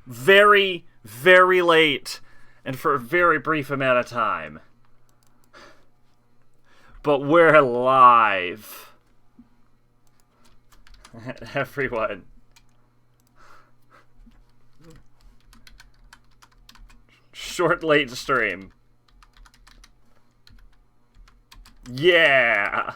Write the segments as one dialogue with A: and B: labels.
A: very, very late, and for a very brief amount of time. But we're live. Everyone. Short late stream. Yeah.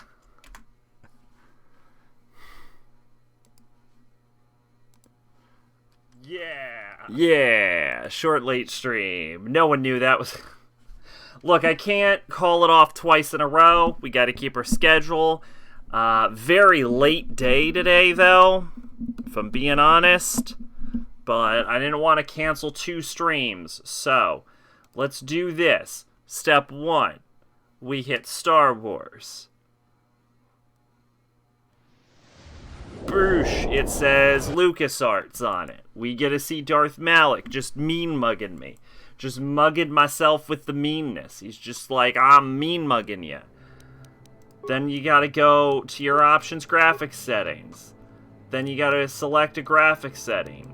A: Yeah. Short late stream. No one knew that was... Look, I can't call it off twice in a row. We got to keep our schedule. Very late day today, though, if I'm being honest. But I didn't want to cancel 2 streams. So, let's do this. Step 1. We hit Star Wars. Boosh, it says LucasArts on it. We get to see Darth Malik just mean-mugging me. Just mugging myself with the meanness. He's just like, I'm mean-mugging you. Then you gotta go to your options graphics settings. Then you gotta select a graphics setting.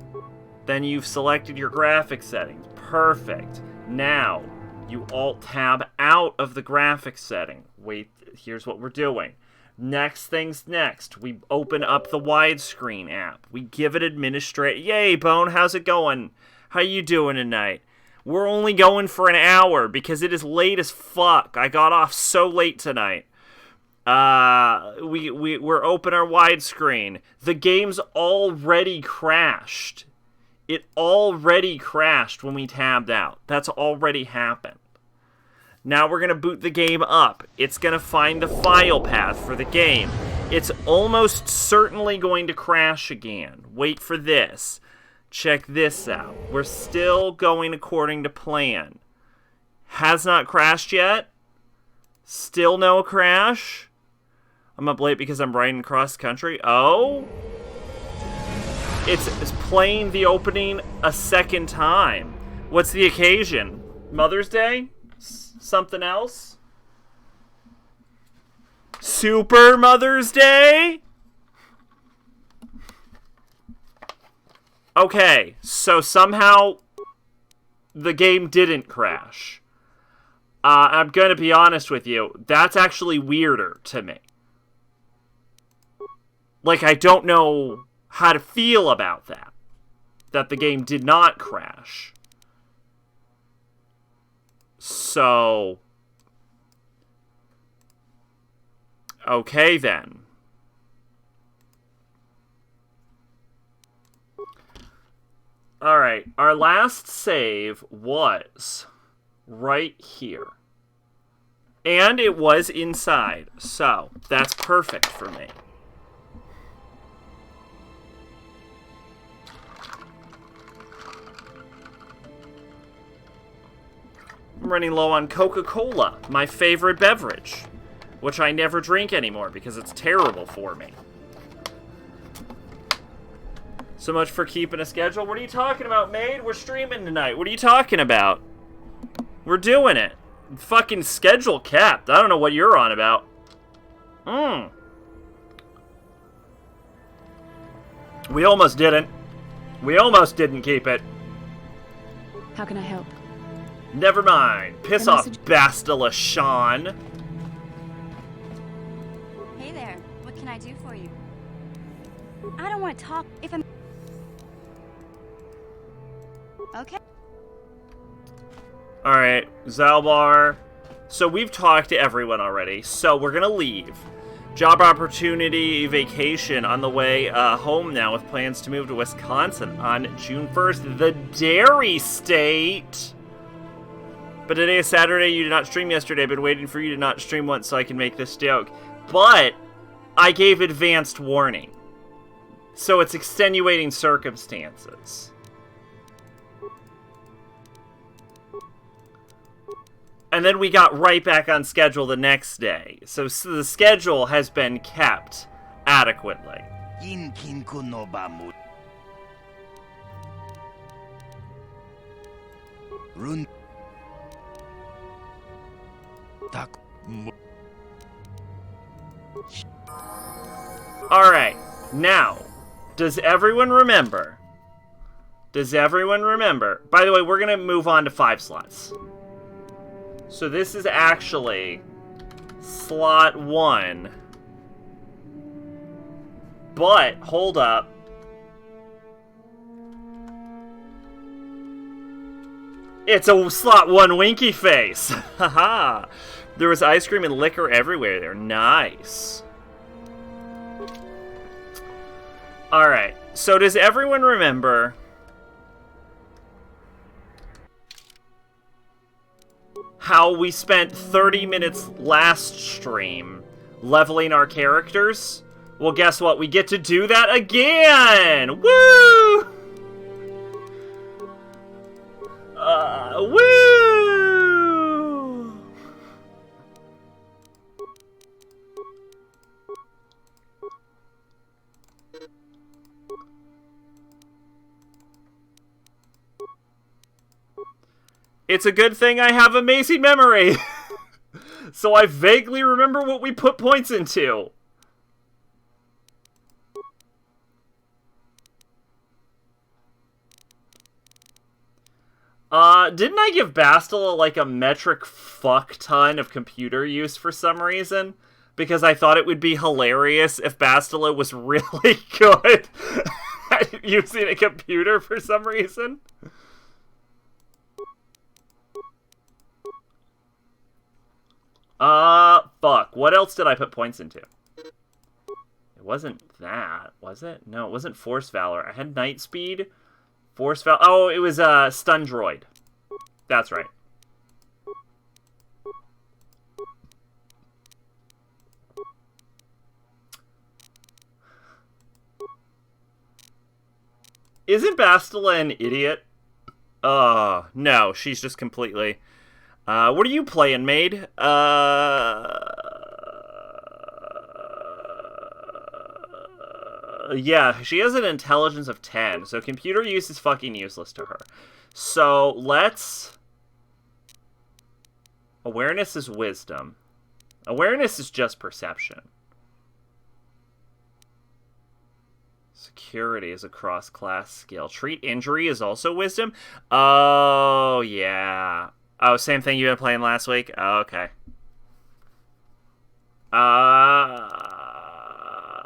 A: Then you've selected your graphics settings. Perfect. Now, you Alt-Tab out of the graphics setting. Wait, here's what we're doing. Next thing's next. We open up the widescreen app. We give it administrate. Yay, Bone, how's it going? How you doing tonight? We're only going for an hour because it is late as fuck. I got off so late tonight. We're open our widescreen. The game's already crashed. It already crashed when we tabbed out. That's already happened. Now we're going to boot the game up. It's going to find the file path for the game. It's almost certainly going to crash again. Wait for this. Check this out. We're still going according to plan. Has not crashed yet. Still no crash. I'm up late because I'm riding cross country. Oh? It's playing the opening a second time. What's the occasion? Mother's Day? Something else? Super Mother's Day? Okay, so somehow the game didn't crash. I'm going to be honest with you. That's actually weirder to me. Like, I don't know how to feel about that. That the game did not crash. So, okay then. Alright, our last save was right here. And it was inside, so that's perfect for me. I'm running low on Coca-Cola, my favorite beverage, which I never drink anymore because it's terrible for me. So much for keeping a schedule. What are you talking about, Maid? We're streaming tonight. What are you talking about? We're doing it. Fucking schedule kept. I don't know what you're on about. We almost didn't. We almost didn't keep it.
B: How can I help?
A: Never mind. Piss off, Bastila Sean.
C: Hey there. What can I do for you? I don't want to talk if I'm... Okay.
A: Alright, Zalbar. So we've talked to everyone already, so we're gonna leave. Job opportunity vacation on the way home now with plans to move to Wisconsin on June 1st, the Dairy State. But today is Saturday, you did not stream yesterday, been waiting for you to not stream once so I can make this joke. But I gave advanced warning. So it's extenuating circumstances. And then we got right back on schedule the next day. So the schedule has been kept adequately. Alright, now, does everyone remember Does everyone remember? By the way, we're going to move on to 5 slots. So this is actually slot 1. But, hold up. It's a slot 1 Winky Face. Haha. There was ice cream and liquor everywhere there. Nice. Alright. So does everyone remember how we spent 30 minutes last stream leveling our characters? Well, guess what? We get to do that again! Woo! Woo! It's a good thing I have amazing memory. So I vaguely remember what we put points into. Didn't I give Bastila, like, a metric fuck ton of computer use for some reason? Because I thought it would be hilarious if Bastila was really good at using a computer for some reason. Fuck. What else did I put points into? It wasn't that, was it? No, it wasn't Force Valor. I had Night Speed. Force Valor. Oh, it was, Stun Droid. That's right. Isn't Bastila an idiot? No, she's just completely... what are you playing, maid? Yeah, she has an intelligence of 10, so computer use is fucking useless to her. So, let's... Awareness is wisdom. Awareness is just perception. Security is a cross-class skill. Treat injury is also wisdom? Oh, yeah. Oh, same thing you were playing last week? Oh, okay.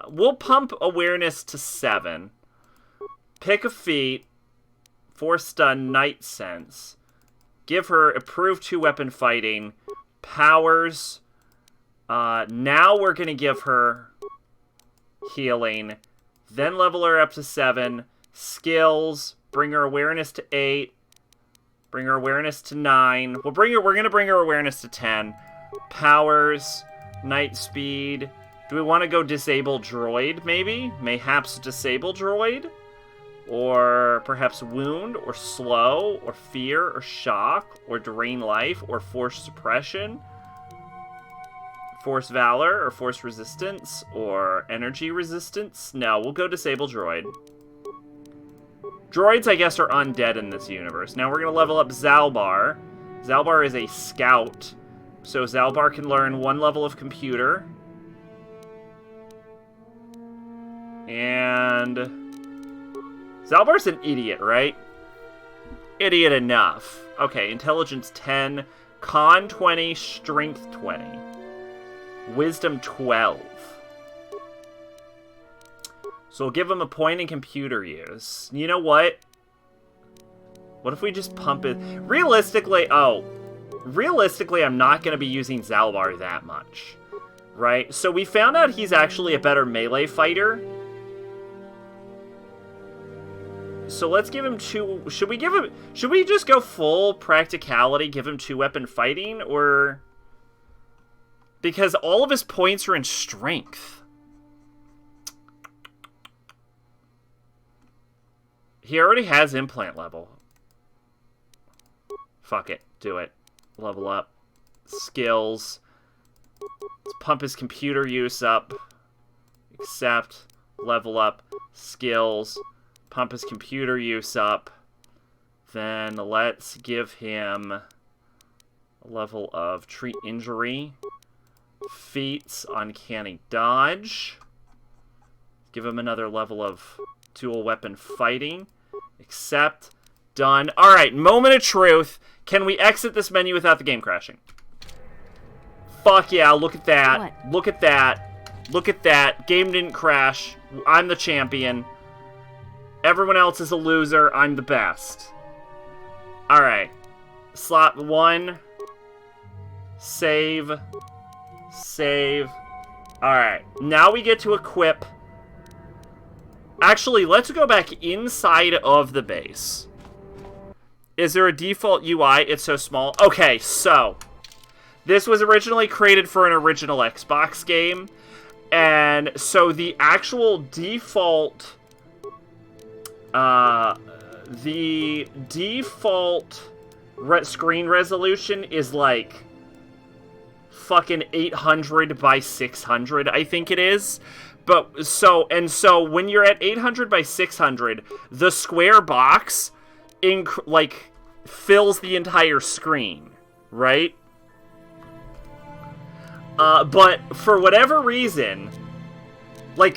A: We'll pump awareness to 7. Pick a feat. Force stun, night sense. Give her approved 2-weapon fighting. Powers. Now we're going to give her healing. Then level her up to 7. Skills. Bring her awareness to 8. Bring her awareness to 9. We're going to bring her awareness to 10. Powers. Night speed. Do we want to go disable droid, maybe? Mayhaps disable droid? Or perhaps wound, or slow, or fear, or shock, or drain life, or force suppression? Force valor, or force resistance, or energy resistance? No, we'll go disable droid. Droids, I guess, are undead in this universe. Now we're going to level up Zalbar. Zalbar is a scout. So Zalbar can learn 1 level of computer. And... Zalbar's an idiot, right? Idiot enough. Okay, intelligence 10, con 20, strength 20. Wisdom 12. So we'll give him a point in computer use. You know what? What if we just pump it? Realistically, I'm not going to be using Zalbar that much. Right? So we found out he's actually a better melee fighter. So let's give him 2... Should we just go full practicality, give him 2-weapon fighting, or... Because all of his points are in strength. He already has implant level. Fuck it. Do it. Level up. Skills. Let's pump his computer use up. Accept. Level up. Skills. Pump his computer use up. Then let's give him a level of treat injury. Feats, uncanny dodge. Give him another level of dual weapon fighting. Accept. Done. Alright, moment of truth. Can we exit this menu without the game crashing? Fuck yeah, look at that.
B: What?
A: Look at that. Look at that. Game didn't crash. I'm the champion. Everyone else is a loser. I'm the best. Alright. Slot 1. Save. Save. Alright. Now we get to equip. Actually, let's go back inside of the base. Is there a default UI? It's so small. Okay, so this was originally created for an original Xbox game. And so the actual default... the default screen resolution is like fucking 800 by 600, I think it is. But so when you're at 800 by 600, the square box like fills the entire screen, right? But for whatever reason, like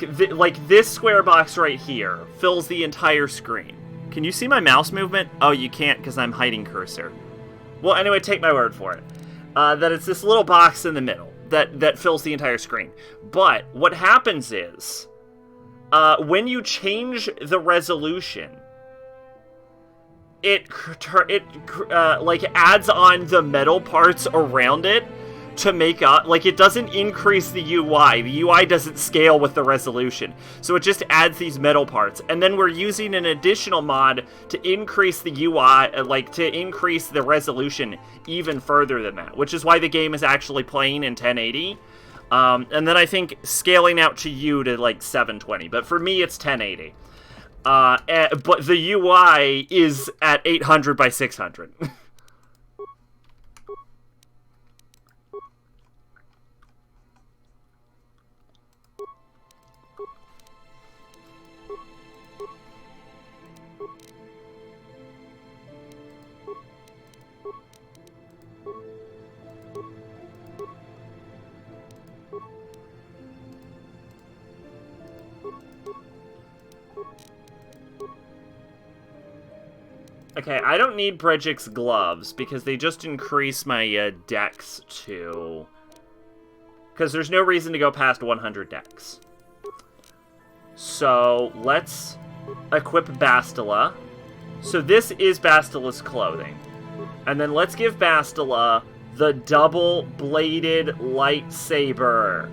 A: this square box right here fills the entire screen. Can you see my mouse movement? Oh, you can't because I'm hiding cursor. Well, anyway, take my word for it. That it's this little box in the middle that fills the entire screen. But what happens is, when you change the resolution, it like adds on the metal parts around it to make up, like, it doesn't increase the UI. The UI doesn't scale with the resolution. So it just adds these metal parts. And then we're using an additional mod to increase the UI, like, to increase the resolution even further than that, which is why the game is actually playing in 1080. And then I think scaling out to you to, like, 720. But for me, it's 1080. But the UI is at 800 by 600. Okay, I don't need Brejik's gloves, because they just increase my dex to... Because there's no reason to go past 100 dex. So, let's equip Bastila. So this is Bastila's clothing. And then let's give Bastila the double-bladed lightsaber.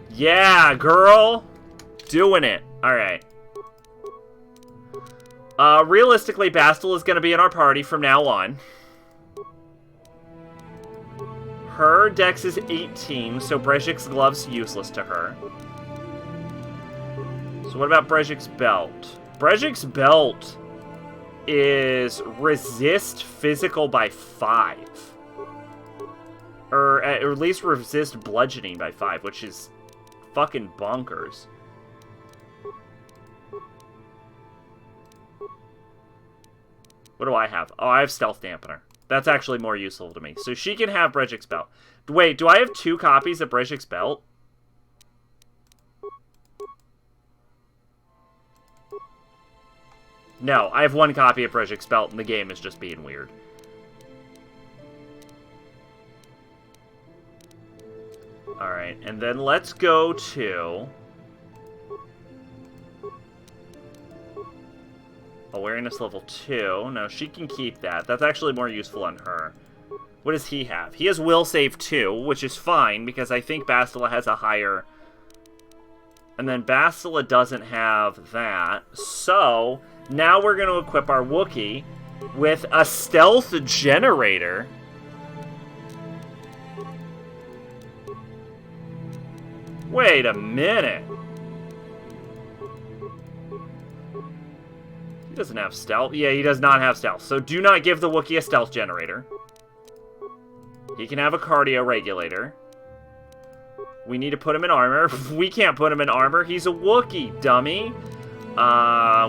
A: Yeah, girl! Doing it. Alright. Realistically, Bastila is going to be in our party from now on. Her dex is 18, so Brejik's gloves useless to her. So what about Brejik's belt? Brejik's belt is resist physical by 5. Or at least resist bludgeoning by 5, which is fucking bonkers. What do I have? Oh, I have Stealth Dampener. That's actually more useful to me. So she can have Brejik's belt. Wait, do I have 2 copies of Brejik's belt? No, I have 1 copy of Brejik's belt, and the game is just being weird. Alright, and then let's go to... Awareness level 2. No, she can keep that. That's actually more useful on her. What does he have? He has Will Save 2, which is fine, because I think Bastila has a higher... And then Bastila doesn't have that. So, now we're going to equip our Wookiee with a Stealth Generator. Wait a minute. He doesn't have stealth. Yeah, he does not have stealth. So do not give the Wookiee a stealth generator. He can have a cardio regulator. We need to put him in armor. We can't put him in armor. He's a Wookiee, dummy.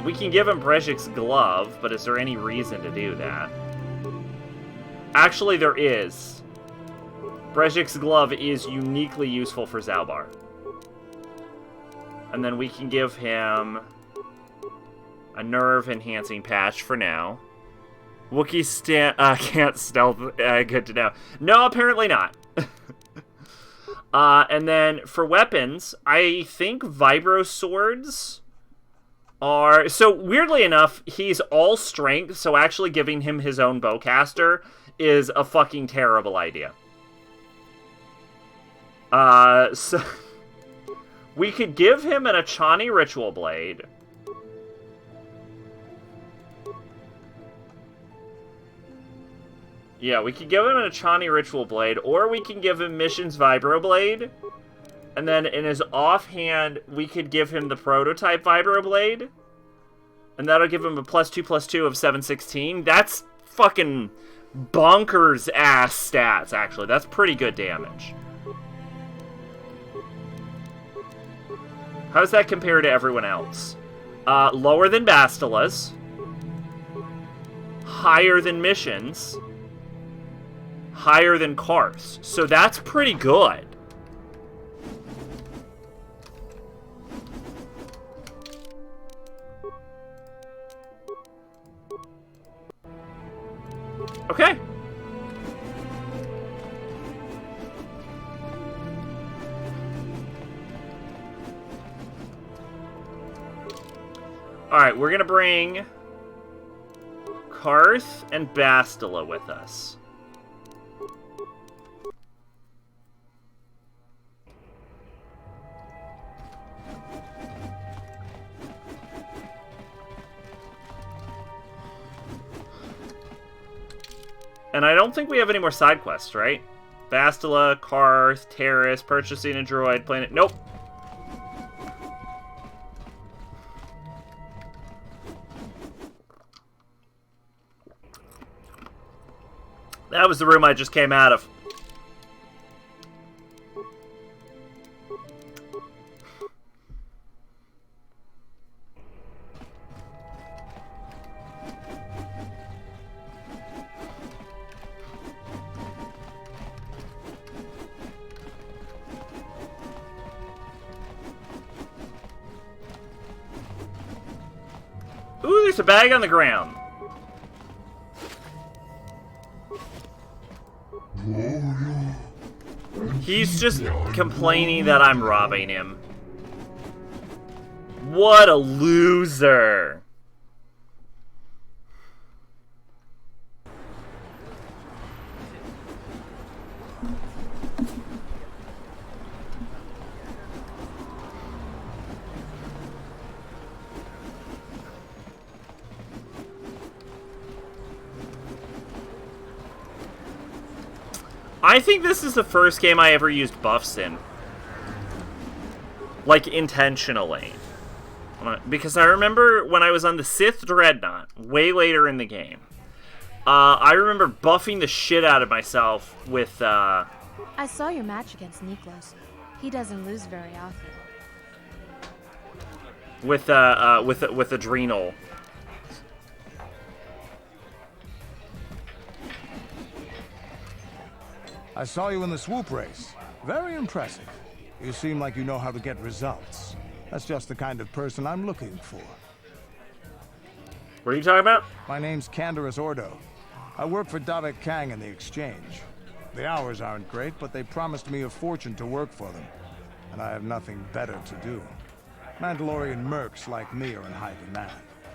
A: We can give him Brejik's glove, but is there any reason to do that? Actually, there is. Brejik's glove is uniquely useful for Zalbar. And then we can give him a nerve enhancing patch for now. Wookiee can't stealth. Good to know. No, apparently not. And then for weapons, I think vibro swords are... So weirdly enough, he's all strength, so actually giving him his own bowcaster is a fucking terrible idea. So we could give him an Achani Ritual Blade. Yeah, we could give him an Achani Ritual Blade, or we can give him Mission's Vibro Blade. And then in his offhand, we could give him the Prototype Vibro Blade. And that'll give him a +2/+2 of 716. That's fucking bonkers-ass stats, actually. That's pretty good damage. How does that compare to everyone else? Lower than Bastila's. Higher than Mission's. Higher than Karth's. So that's pretty good. Okay. Alright, we're gonna bring Karth and Bastila with us. And I don't think we have any more side quests, right? Bastila, Karth, Terrace, purchasing a droid, planet... Nope. That was the room I just came out of. Ooh, there's a bag on the ground. He's just complaining that I'm robbing him. What a loser. I think this is the first game I ever used buffs in. Like, intentionally. Because I remember when I was on the Sith Dreadnought, way later in the game, I remember buffing the shit out of myself with,
B: I saw your match against Niklas. He doesn't lose very often.
A: with Adrenal.
D: I saw you in the swoop race. Very impressive. You seem like you know how to get results. That's just the kind of person I'm looking for.
A: What are you talking about?
D: My name's Canderous Ordo. I work for Davik Kang in the Exchange. The hours aren't great, but they promised me a fortune to work for them. And I have nothing better to do. Mandalorian mercs like me are in high demand.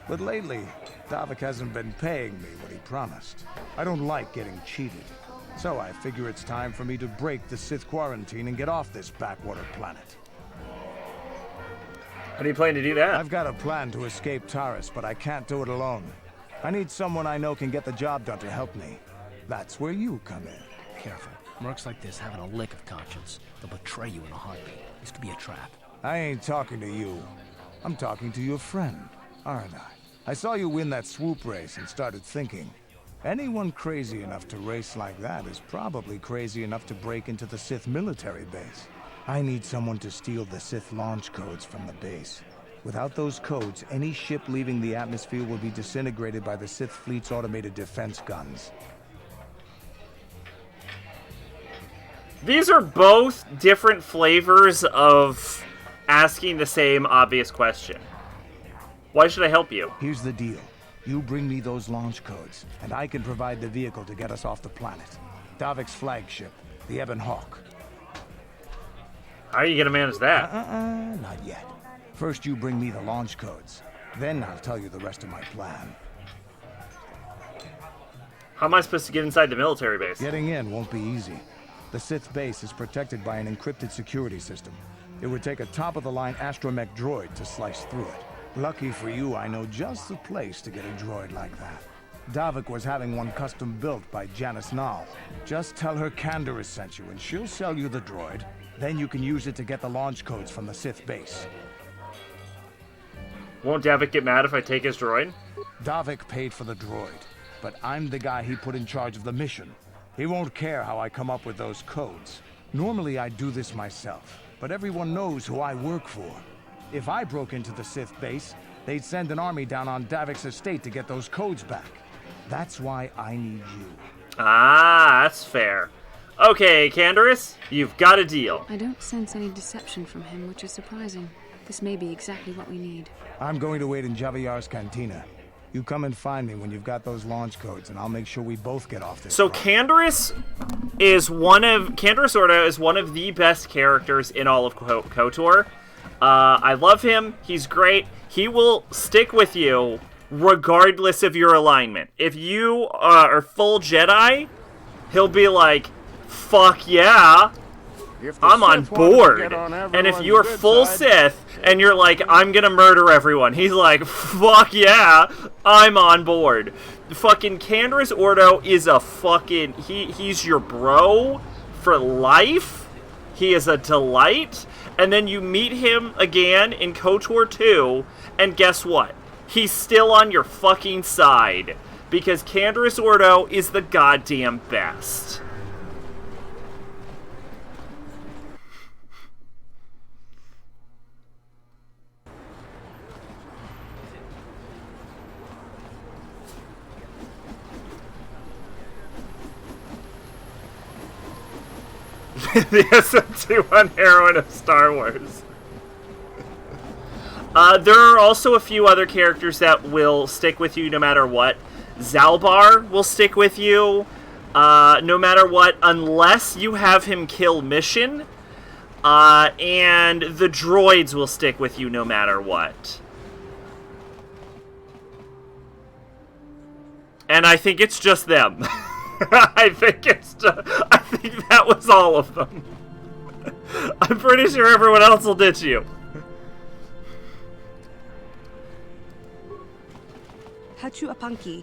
D: But lately, Davik hasn't been paying me what he promised. I don't like getting cheated. So I figure it's time for me to break the Sith quarantine and get off this backwater planet.
A: How do you plan to do that?
D: I've got a plan to escape Taris, but I can't do it alone. I need someone I know can get the job done to help me. That's where you come in.
E: Careful. Mercs like this haven't a lick of conscience. They'll betray you in a heartbeat. This could be a trap.
D: I ain't talking to you. I'm talking to your friend, aren't I? I saw you win that swoop race and started thinking, anyone crazy enough to race like that is probably crazy enough to break into the Sith military base. I need someone to steal the Sith launch codes from the base. Without those codes, any ship leaving the atmosphere will be disintegrated by the Sith fleet's automated defense guns.
A: These are both different flavors of asking the same obvious question. Why should I help you?
D: Here's the deal. You bring me those launch codes, and I can provide the vehicle to get us off the planet. Davik's flagship, the Ebon Hawk.
A: How are you gonna manage that?
D: Not yet. First you bring me the launch codes. Then I'll tell you the rest of my plan.
A: How am I supposed to get inside the military base?
D: Getting in won't be easy. The Sith base is protected by an encrypted security system. It would take a top-of-the-line astromech droid to slice through it. Lucky for you, I know just the place to get a droid like that. Davik was having one custom built by Janice Nall. Just tell her Candaris sent you, and she'll sell you the droid. Then you can use it to get the launch codes from the Sith base.
A: Won't Davik get mad if I take his droid?
D: Davik paid for the droid, but I'm the guy he put in charge of the mission. He won't care how I come up with those codes. Normally I'd do this myself, but everyone knows who I work for. If I broke into the Sith base, they'd send an army down on Davik's estate to get those codes back. That's why I need you.
A: Ah, that's fair. Okay, Candaris, you've got a deal.
F: I don't sense any deception from him, which is surprising. This may be exactly what we need.
D: I'm going to wait in Javiar's cantina. You come and find me when you've got those launch codes, and I'll make sure we both get off this.
A: So Candaris Ordo is one of the best characters in all of KOTOR. I love him. He's great. He will stick with you regardless of your alignment. If you are full Jedi, he'll be like, fuck yeah, I'm on board. And if you're full Sith and you're like, I'm gonna murder everyone, he's like, fuck yeah, I'm on board. Fucking Candaris Ordo is a fucking, he's your bro for life. He is a delight. And then you meet him again in KOTOR 2, and guess what? He's still on your fucking side. Because Candaris Ordo is the goddamn best. The SM-21 heroine of Star Wars. There are also a few other characters that will stick with you no matter what. Zalbar will stick with you no matter what, unless you have him kill mission. And the droids will stick with you no matter what. And I think it's just them. I think that was all of them. I'm pretty sure everyone else will ditch you.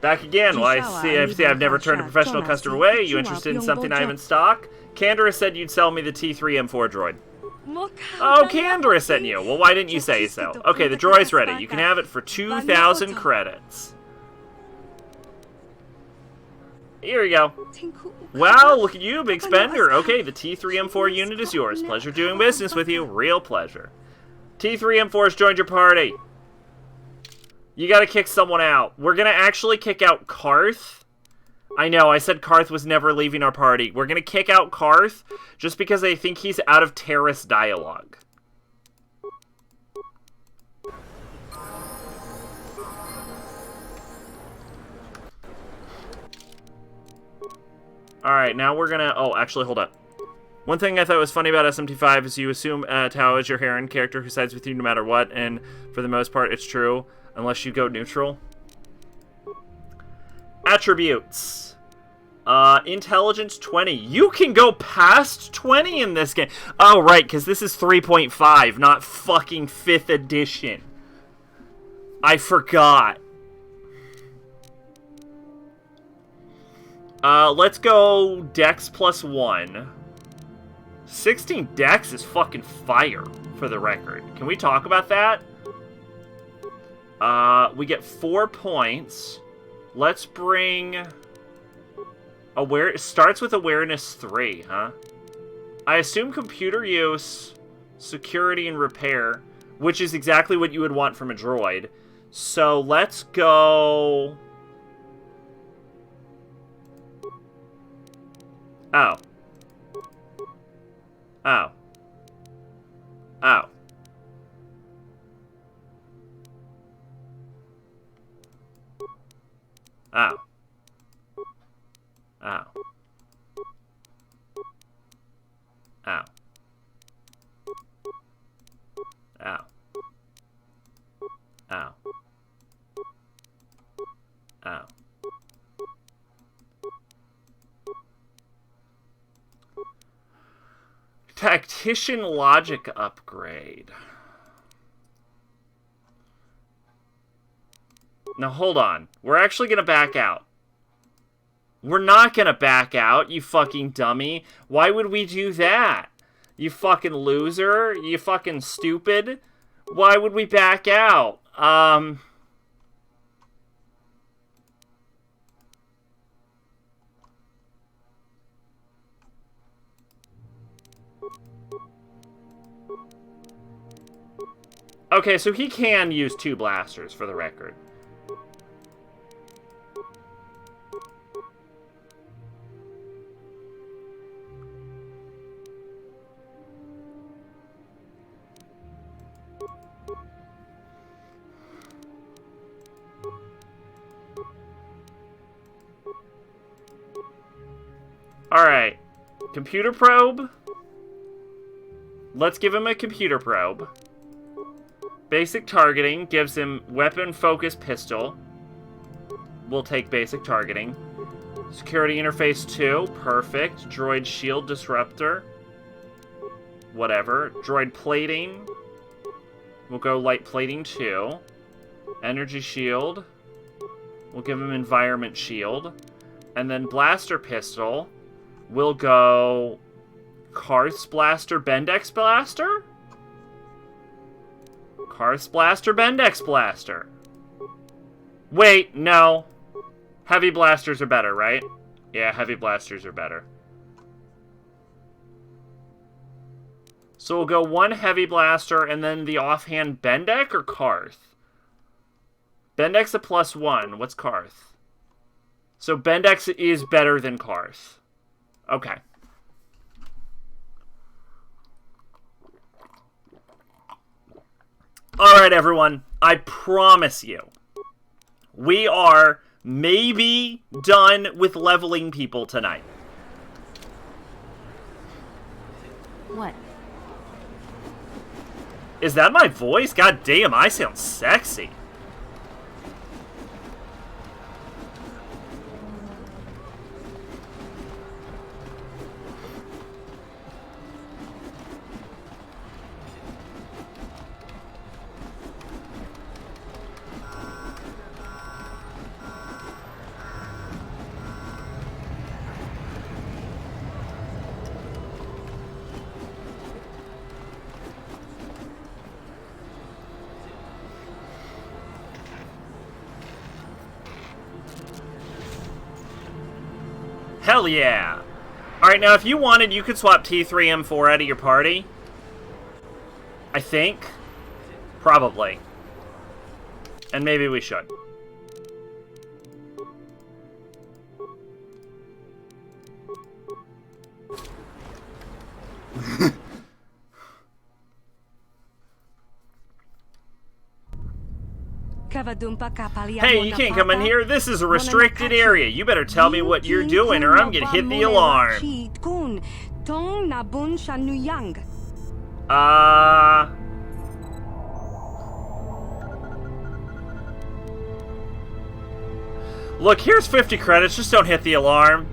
A: Back again. Well, I see I've never turned a professional customer away. You interested in something I have in stock? Candaris said you'd sell me the T3M4 droid. Oh, Candaris sent you. Well, why didn't you say so? Okay, the droid's ready. You can have it for 2,000 credits. Here we go. Wow, look at you, big spender. Okay, the T3M4 unit is yours. Pleasure doing business with you. Real pleasure. T3M4 has joined your party. You gotta kick someone out. We're gonna actually kick out Karth. I know, I said Karth was never leaving our party. We're gonna kick out Karth just because I think he's out of terrorist dialogue. Alright, now we're gonna... Oh, actually, hold up. One thing I thought was funny about SMT5 is you assume Tao is your Heron character who sides with you no matter what, and for the most part, it's true, unless you go neutral. Attributes. Intelligence 20. You can go past 20 in this game. Oh, right, because this is 3.5, not fucking 5th edition. I forgot. Let's go Dex +1. 16 Dex is fucking fire, for the record. Can we talk about that? We get 4 points. Let's bring... It starts with Awareness 3, huh? I assume computer use, security, and repair, which is exactly what you would want from a droid. So let's go... Oh. Oh. Oh. Ow. Ow. Ow. Ow. Ow. Ow. Tactician logic upgrade. Now hold on. We're actually gonna back out. We're not gonna back out, you fucking dummy. Why would we do that? You fucking loser. You fucking stupid. Why would we back out? Okay, so he can use 2 blasters, for the record. Alright. Computer probe. Let's give him a computer probe. Basic targeting gives him weapon focus pistol. We'll take basic targeting. Security interface 2. Perfect. Droid shield disruptor. Whatever. Droid plating. We'll go light plating 2. Energy shield. We'll give him environment shield. And then blaster pistol. We'll go Karth's blaster, Bendix blaster? Karth's blaster, Bendix blaster. Wait, no. Heavy blasters are better, right? Yeah, heavy blasters are better. So we'll go 1 heavy blaster and then the offhand Bendix or Karth? Bendix a +1. What's Karth? So Bendix is better than Karth. Okay. Alright, everyone. I promise you, we are maybe done with leveling people tonight.
B: What?
A: Is that my voice? God damn, I sound sexy. Hell yeah! Alright, now if you wanted, you could swap T3M4 out of your party. I think. Probably. And maybe we should. Hey, you can't come in here. This is a restricted area. You better tell me what you're doing or I'm gonna hit the alarm. Look, here's 50 credits. Just don't hit the alarm.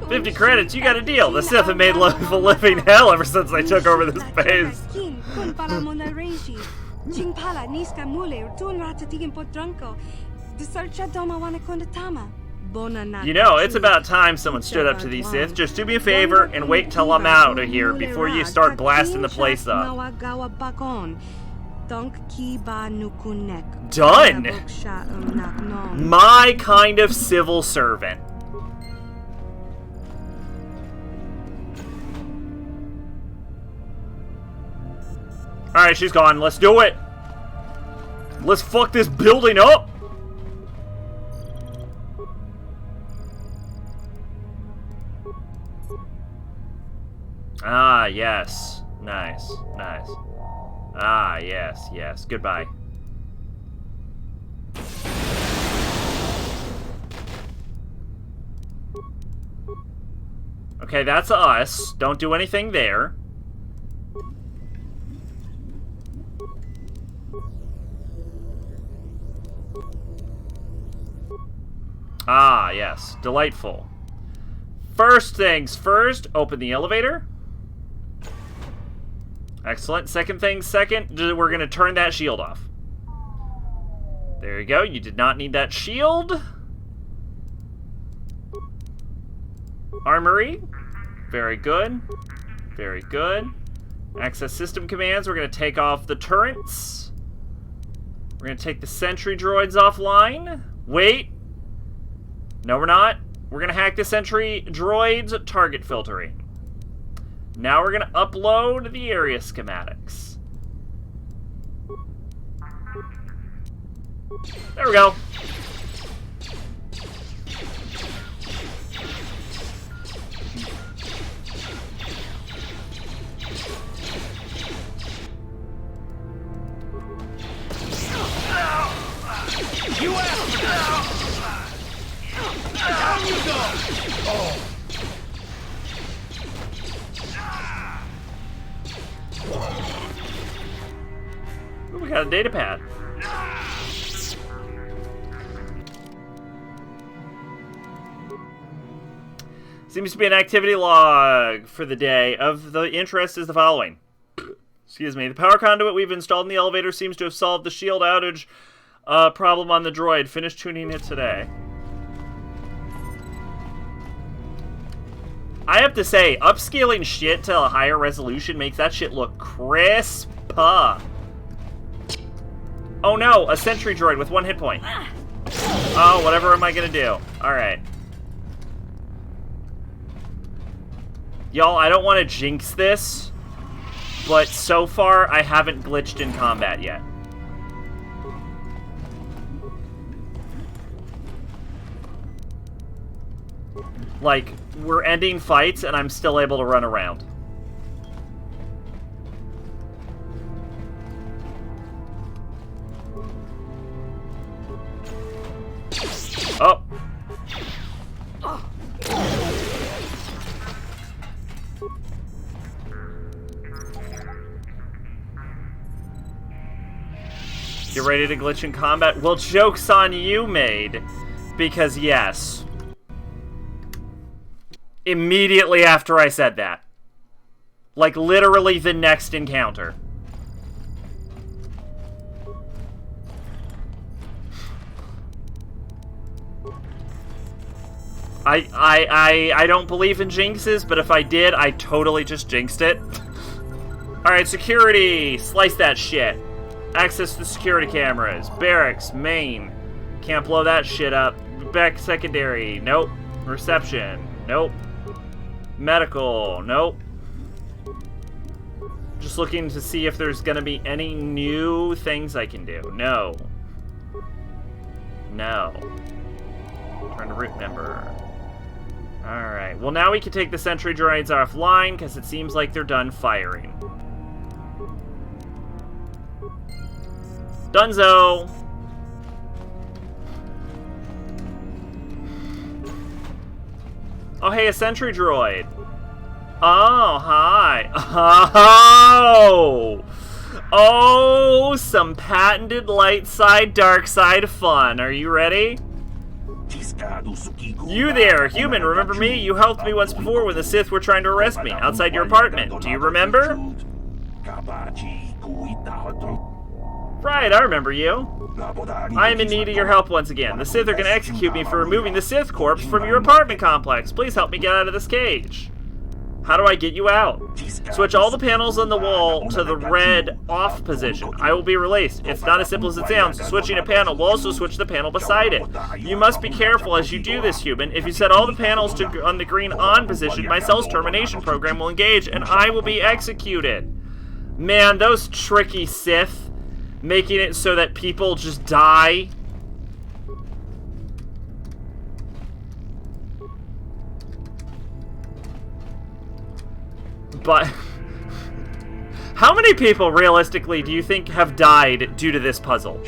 A: 50 credits, you got a deal. The Sith have made life a living hell ever since they took over this base. You know, it's about time someone stood up to these Sith. Just do me a favor and wait until I'm out of here before you start blasting the place up. Done! My kind of civil servant. Alright, she's gone. Let's do it. Let's fuck this building up. Ah, yes. Nice, nice. Ah, yes, yes. Goodbye. Okay, that's us. Don't do anything there. Ah, yes. Delightful. First things first, open the elevator. Excellent. Second things second, we're going to turn that shield off. There you go. You did not need that shield. Armory. Very good. Very good. Access system commands. We're going to take off the turrets. We're going to take the sentry droids offline. Wait. No, we're not. We're going to hack the sentry droids target filtering. Now we're going to upload the area schematics. There we go.
G: You asked for this! Down you go! Oh.
A: Ooh, we got a data pad. Seems to be an activity log for the day. Of the interest is the following. Excuse me. The power conduit we've installed in the elevator seems to have solved the shield outage problem on the droid. Finish tuning it today. I have to say, upscaling shit to a higher resolution makes that shit look crisp. Oh no, a sentry droid with 1 hit point. Oh, whatever am I gonna do? Alright. Y'all, I don't want to jinx this, but so far I haven't glitched in combat yet. Like, we're ending fights and I'm still able to run around. Oh. You ready to glitch in combat? Well, joke's on you, maid. Because yes. Immediately after I said that. Like, literally the next encounter. I don't believe in jinxes, but if I did, I totally just jinxed it. Alright, security! Slice that shit. Access the security cameras. Barracks, main. Can't blow that shit up. Back secondary. Nope. Reception. Nope. Medical. Nope. Just looking to see if there's gonna be any new things I can do. No. No. Turn to root member. Alright. Well, now we can take the sentry droids offline because it seems like they're done firing. Dunzo! Oh, hey, a sentry droid. Oh, hi. Oh! Oh, some patented light side, dark side fun. Are you ready? You there, human, remember me? You helped me once before when the Sith were trying to arrest me outside your apartment. Do you remember? Right, I remember you. I am in need of your help once again. The Sith are going to execute me for removing the Sith corpse from your apartment complex. Please help me get out of this cage. How do I get you out? Switch all the panels on the wall to the red off position. I will be released. It's not as simple as it sounds. Switching a panel will also switch the panel beside it. You must be careful as you do this, human. If you set all the panels on the green on position, my cell's termination program will engage and I will be executed. Man, those tricky Sith. Making it so that people just die. But How many people, realistically, do you think have died due to this puzzle?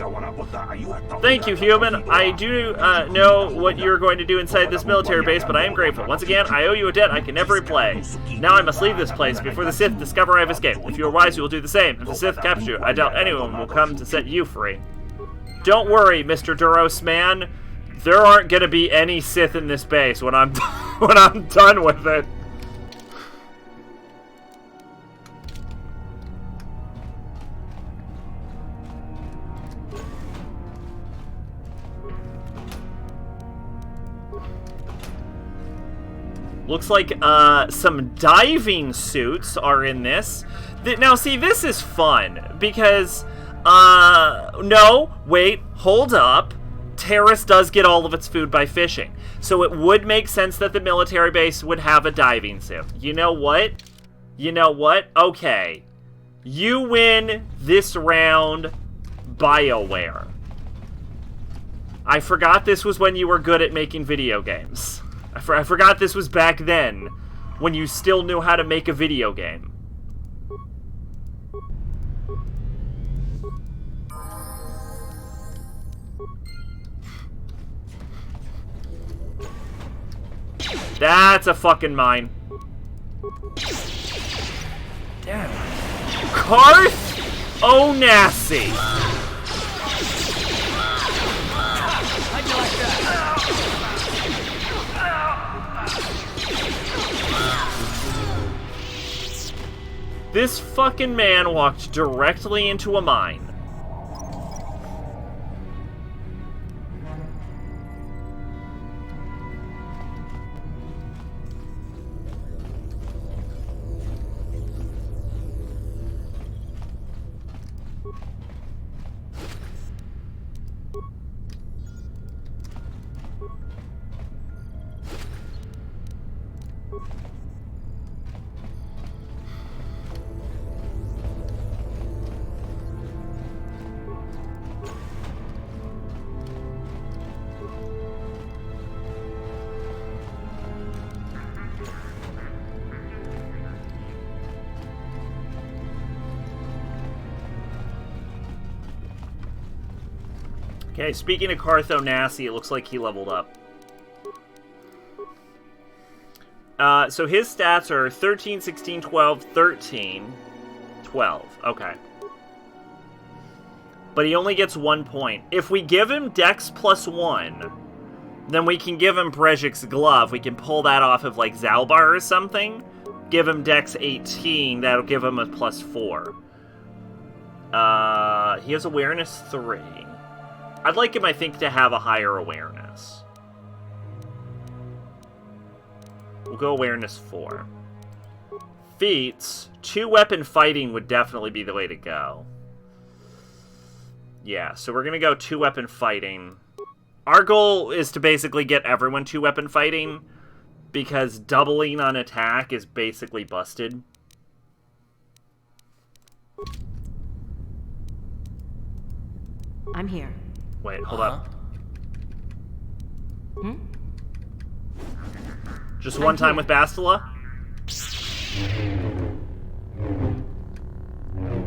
A: Thank you, human. I do know what you're going to do inside this military base, but I am grateful. Once again, I owe you a debt I can never repay. Now I must leave this place before the Sith discover I've escaped. If you are wise, you will do the same. If the Sith capture you, I doubt anyone will come to set you free. Don't worry, Mr. Duros man. There aren't going to be any Sith in this base when I'm when I'm done with it. Looks like some diving suits are in this. Now, see, this is fun because, no, wait, hold up. Terrace does get all of its food by fishing. So it would make sense that the military base would have a diving suit. You know what? You know what? Okay. You win this round, BioWare. I forgot this was when you were good at making video games. I forgot this was back then, when you still knew how to make a video game. That's a fucking mine. Damn. Karth Onasi.
G: How'd you like that?
A: This fucking man walked directly into a mine. Okay, speaking of Karth Onasi, it looks like he leveled up. So his stats are 13, 16, 12, 13, 12. Okay. But he only gets 1 point. If we give him Dex +1, then we can give him Brejik's Glove. We can pull that off of, like, Zalbar or something. Give him Dex 18. That'll give him a +4. He has Awareness 3. I'd like him, I think, to have a higher awareness. We'll go awareness 4. Feats, 2-weapon fighting would definitely be the way to go. Yeah, so we're going to go 2-weapon fighting. Our goal is to basically get everyone 2-weapon fighting, because doubling on attack is basically busted.
H: I'm here.
A: Wait, hold up.
H: Hmm?
A: Just one time with Bastila?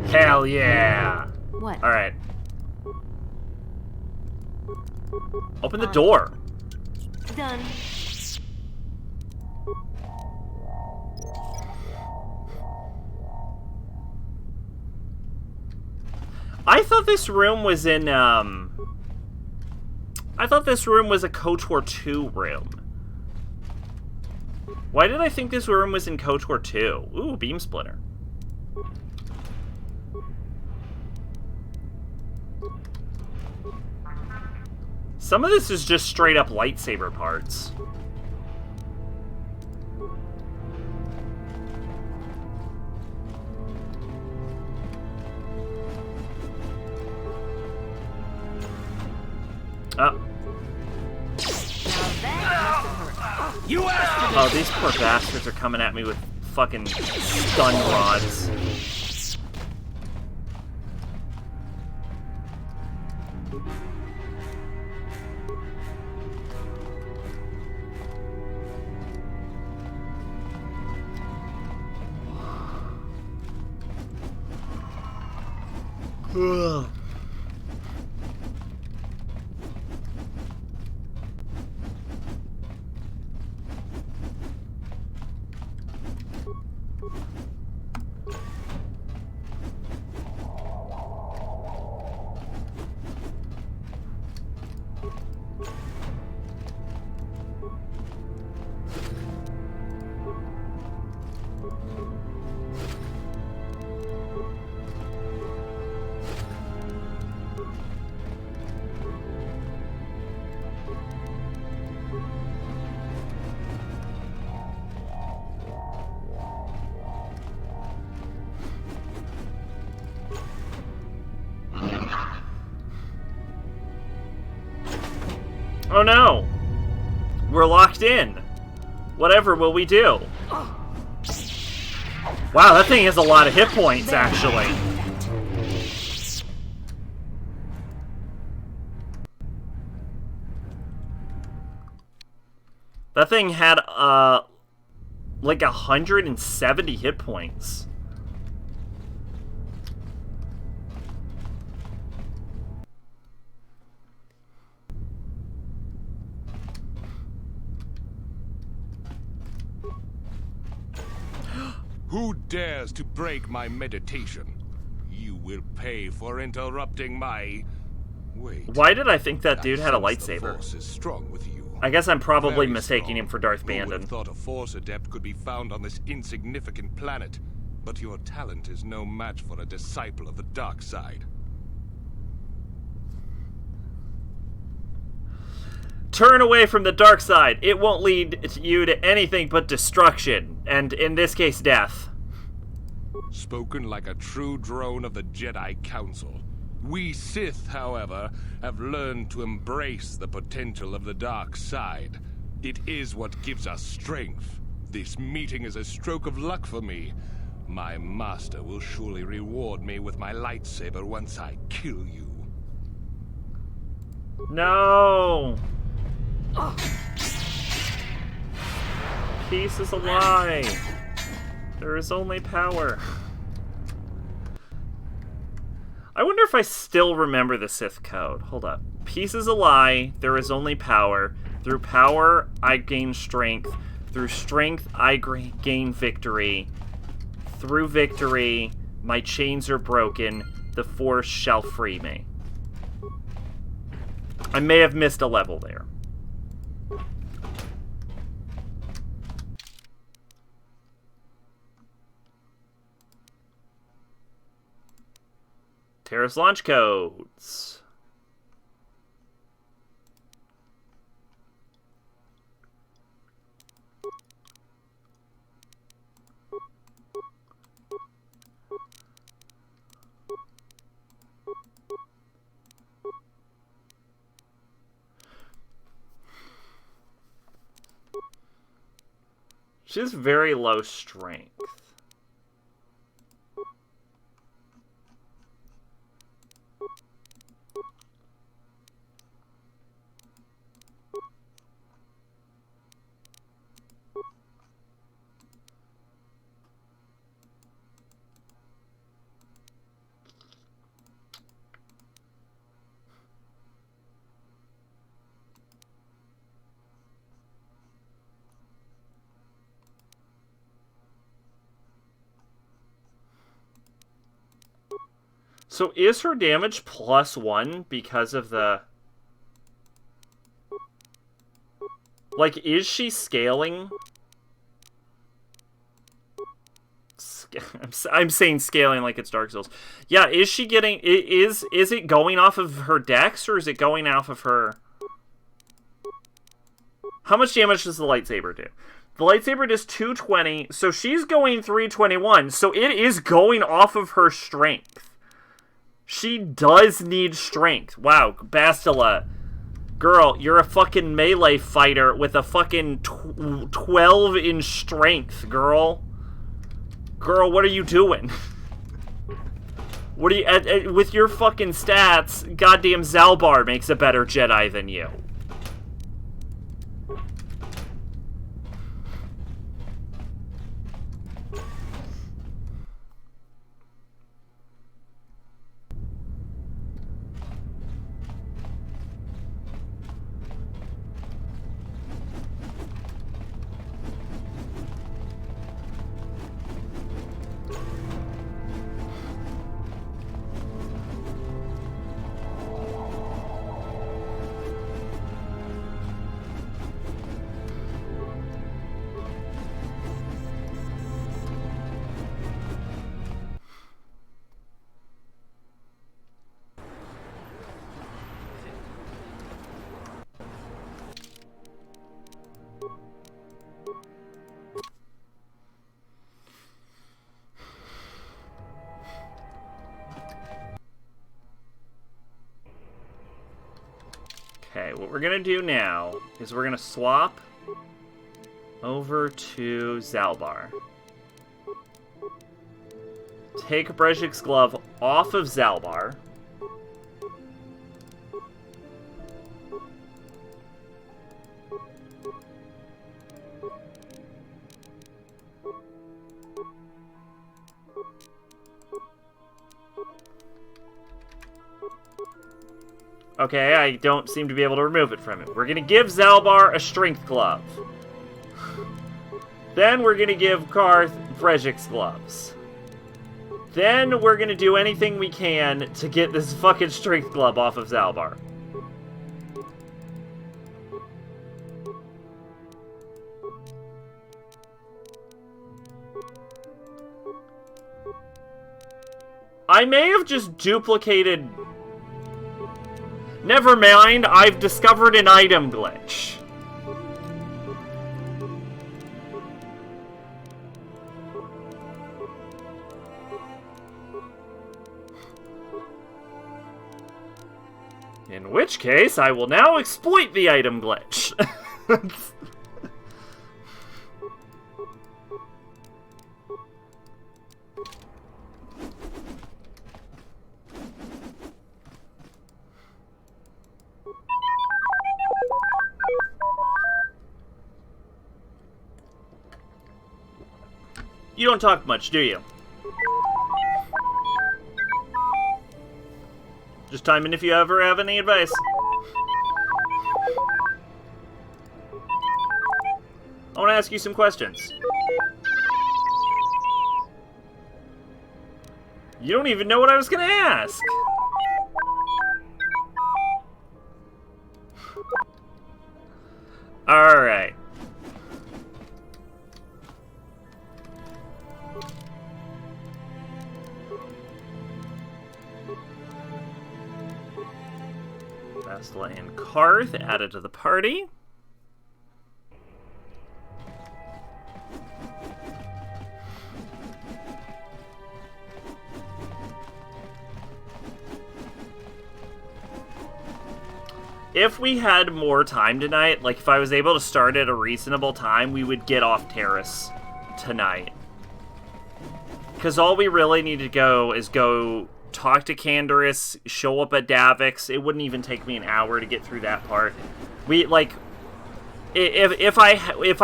A: Hell yeah!
H: What?
A: Alright. Open the door.
H: Done.
A: I thought this room was in, I thought this room was a KOTOR 2 room. Why did I think this room was in KOTOR 2? Ooh, beam splitter. Some of this is just straight up lightsaber parts. Oh. Oh, these poor bastards are coming at me with fucking stun rods. Ugh. Oh no! We're locked in. Whatever will we do? Wow, that thing has a lot of hit points, actually. That thing had, like 170 hit points.
I: Who dares to break my meditation? You will pay for interrupting my... Wait.
A: Why did I think that dude had a
I: sense
A: lightsaber?
I: The force is strong with you.
A: I guess I'm probably
I: Very
A: mistaking
I: strong.
A: him for Darth
I: Who would have
A: Bandon.
I: thought a force adept could be found on this insignificant planet? But your talent is no match for a disciple of the dark side.
A: Turn away from the dark side. It won't lead you to anything but destruction, and in this case, death.
I: Spoken like a true drone of the Jedi Council. We Sith, however, have learned to embrace the potential of the dark side. It is what gives us strength. This meeting is a stroke of luck for me. My master will surely reward me with my lightsaber once I kill you.
A: No! Peace is a lie. There is only power. I wonder if I still remember the Sith code. Hold up. Peace is a lie. There is only power. Through power, I gain strength. Through strength, I gain victory. Through victory, my chains are broken. The Force shall free me. I may have missed a level there. Terrace launch codes. She has very low strength. So is her damage +1 because of the... Like, is she scaling? I'm saying scaling like it's Dark Souls. Yeah, is she getting... Is it going off of her dex, or is it going off of her... How much damage does the lightsaber do? The lightsaber does 220, so she's going 321, so it is going off of her strength. She does need strength. Wow, Bastila. Girl, you're a fucking melee fighter with a fucking 12 in strength, girl. Girl, what are you doing? What are you... with your fucking stats, goddamn Zalbar makes a better Jedi than you. Okay, what we're gonna do now is we're gonna swap over to Zalbar. Take Brejik's glove off of Zalbar. Okay, I don't seem to be able to remove it from him. We're gonna give Zalbar a strength glove. Then we're gonna give Karth Brejik's gloves. Then we're gonna do anything we can to get this fucking strength glove off of Zalbar. I may have just duplicated... Never mind, I've discovered an item glitch. In which case, I will now exploit the item glitch. You don't talk much, do you? Just chime in if you ever have any advice. I want to ask you some questions. You don't even know what I was going to ask. Alright. Vestla and Karth added to the party. If we had more time tonight, like if I was able to start at a reasonable time, we would get off Terrace tonight. Because all we really need to go is go talk to Canderous, show up at Davix. It wouldn't even take me an hour to get through that part. We, like, if I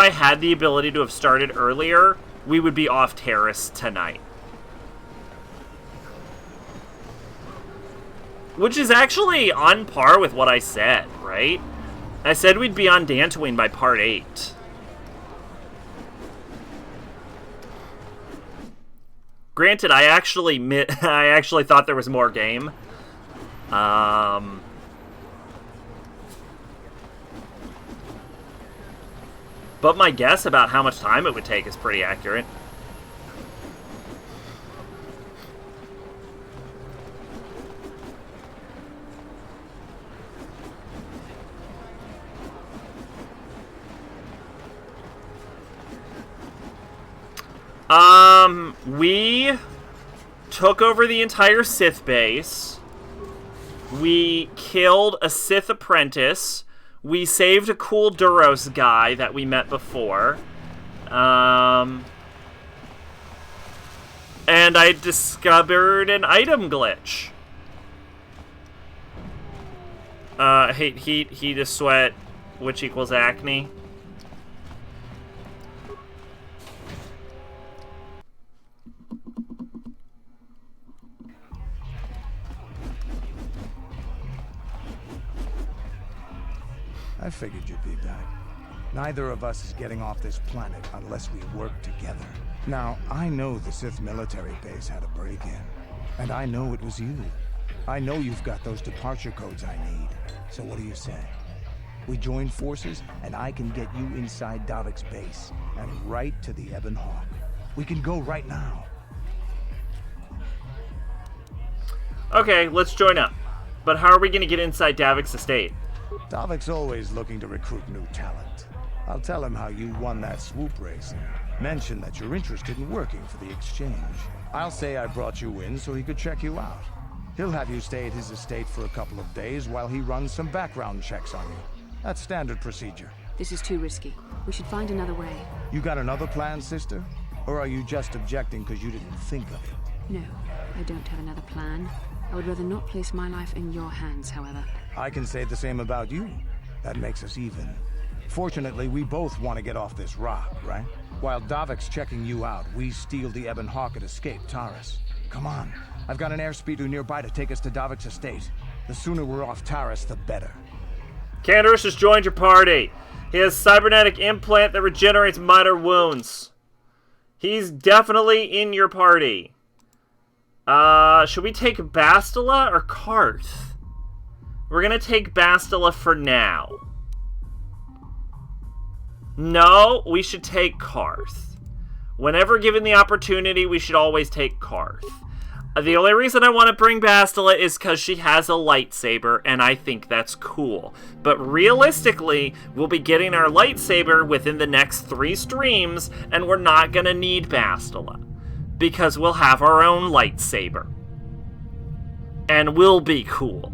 A: had the ability to have started earlier, we would be off Terrace tonight. Which is actually on par with what I said, right? I said we'd be on Dantooine by part 8. Granted, I actually thought there was more game. But my guess about how much time it would take is pretty accurate. We took over the entire Sith base. We killed a Sith apprentice. We saved a cool Duros guy that we met before. And I discovered an item glitch. Heat to sweat, which equals acne.
D: I figured you'd be back. Neither of us is getting off this planet unless we work together. Now, I know the Sith military base had a break-in. And I know it was you. I know you've got those departure codes I need. So what do you say? We join forces, and I can get you inside Davik's base, and right to the Ebon Hawk. We can go right now.
A: Okay, let's join up. But how are we going to get inside Davik's estate?
D: Davik's always looking to recruit new talent. I'll tell him how you won that swoop race and mention that you're interested in working for the exchange. I'll say I brought you in so he could check you out. He'll have you stay at his estate for a couple of days while he runs some background checks on you. That's standard procedure.
F: This is too risky. We should find another way.
D: You got another plan, sister? Or are you just objecting because you didn't think of it?
F: No, I don't have another plan. I would rather not place my life in your hands, however.
D: I can say the same about you. That makes us even. Fortunately, we both want to get off this rock, right? While Davik's checking you out, we steal the Ebon Hawk and escape Taris. Come on. I've got an airspeeder nearby to take us to Davik's estate. The sooner we're off Taris, the better.
A: Canderous has joined your party. He has cybernetic implant that regenerates minor wounds. He's definitely in your party. Should we take Bastila or Karth? We're gonna take Bastila for now. No, we should take Karth. Whenever given the opportunity, we should always take Karth. The only reason I want to bring Bastila is because she has a lightsaber, and I think that's cool. But realistically, we'll be getting our lightsaber within the next 3 streams, and we're not going to need Bastila. Because we'll have our own lightsaber. And we'll be cool.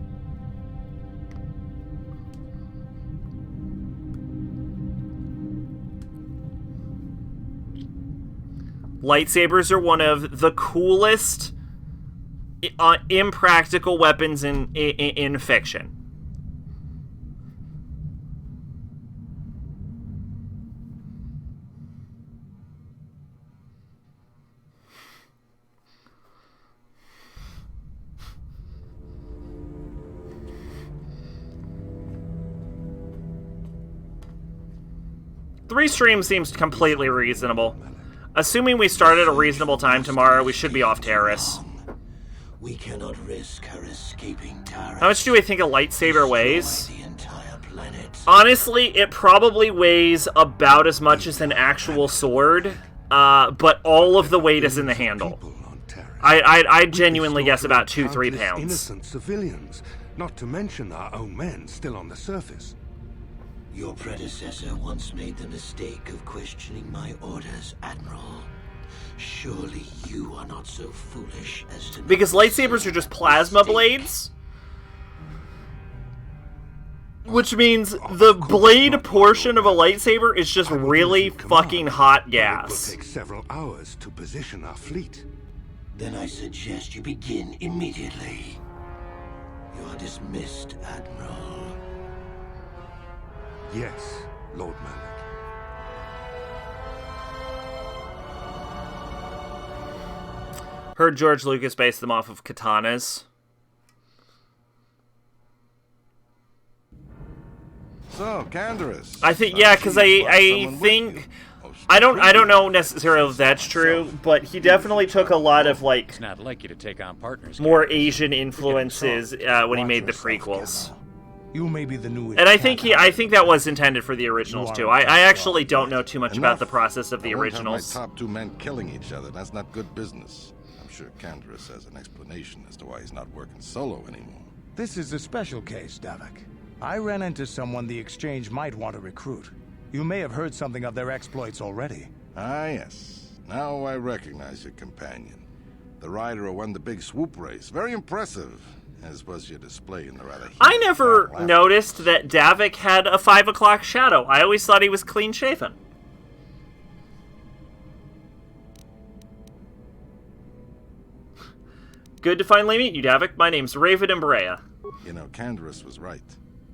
A: Lightsabers are one of the coolest impractical weapons in fiction. Three streams seems completely reasonable. Assuming we start at a reasonable time tomorrow, we should be off Taris.
J: We cannot risk her escaping Taris.
A: How much do we think a lightsaber weighs? Honestly, it probably weighs about as much as an actual sword, but all of the weight is in the handle. I'd genuinely guess about 2-3 pounds.
K: Innocent civilians, not to mention our own men still on the surface.
J: Your predecessor once made the mistake of questioning my orders, Admiral. Surely you are not so foolish as to...
A: Because lightsabers are just plasma blades? Which means the blade portion of a lightsaber is just really fucking hot gas.
K: It will take several hours to position our fleet.
J: Then I suggest you begin immediately. You are dismissed, Admiral.
K: Yes, Lord Malak.
A: Heard George Lucas based them off of katanas.
L: So, Canderous.
A: I think, yeah, because I think I don't know necessarily if that's true, but he definitely took a lot of like
M: it's not like you to take on partners.
A: More Asian influences when he made the prequels.
D: You may be the new.
A: And I think that was intended for the originals too. I actually don't know too much about the process of the originals.
L: My top 2 men killing each other. That's not good business. I'm sure Canderous has an explanation as to why he's not working solo anymore.
D: This is a special case, Davik. I ran into someone the Exchange might want to recruit. You may have heard something of their exploits already.
L: Ah, yes. Now I recognize your companion. The rider who won the big swoop race. Very impressive, as was your display in the rather...
A: I never noticed that Davik had a 5 o'clock shadow. I always thought he was clean-shaven. Good to finally meet you, Davik. My name's Raven and Berea.
L: You know, Canderous was right.